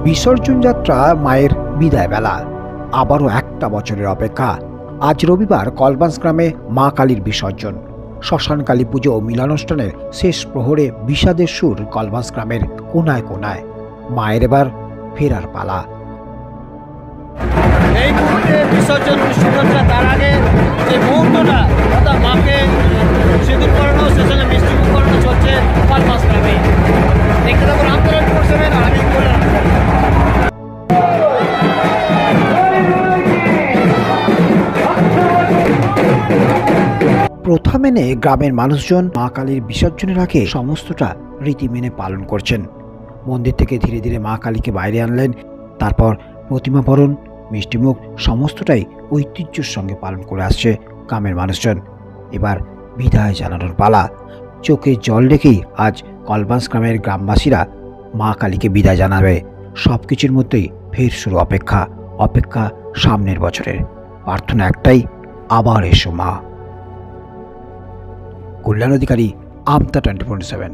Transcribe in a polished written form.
বিসর্জন যাত্রা মায়ের বিদায় বেলা। আবারও একটা বছরের অপেক্ষা। আজ রবিবার কলবাস গ্রামে মা কালীর বিসর্জন। শ্মশান কালী পুজো ও মিলনানুষ্ঠানের শেষ প্রহরে বিষাদের সুর কলবাস গ্রামের কোনায় কোনায়। মায়ের এবার ফেরার পালা। এই মুহূর্তে বিসর্জন অনুষ্ঠান হচ্ছে, তার আগে যে মুহূর্তটা অর্থাৎ মাকে সিঁদুর করানো, সে সঙ্গে মিষ্টি মুখ করানো চলছে কলবাস গ্রামে। দেখতে থাকুন আপনারা করছেন আর আমি বলে প্রথা মেনে গ্রামের মানুষজন মা কালীর বিসর্জনের আগে সমস্তটা রীতি মেনে পালন করছেন। মন্দির থেকে ধীরে ধীরে মা কালীকে বাইরে আনলেন। তারপর প্রতিমা বরণ, মিষ্টিমুখ সমস্তটাই ঐতিহ্যের সঙ্গে পালন করে আসছে গ্রামের মানুষজন। এবার বিদায় জানানোর পালা। চোখে জল রেখেই আজ কলবাস গ্রামের গ্রামবাসীরা মা কালীকে বিদায় জানাবে। সব কিছুর মধ্যেই ফের শুরু অপেক্ষা। অপেক্ষা সামনের বছরের। প্রার্থনা একটাই, আবার এসো মা। কল্যাণ অধিকারী, আমতা 24/7।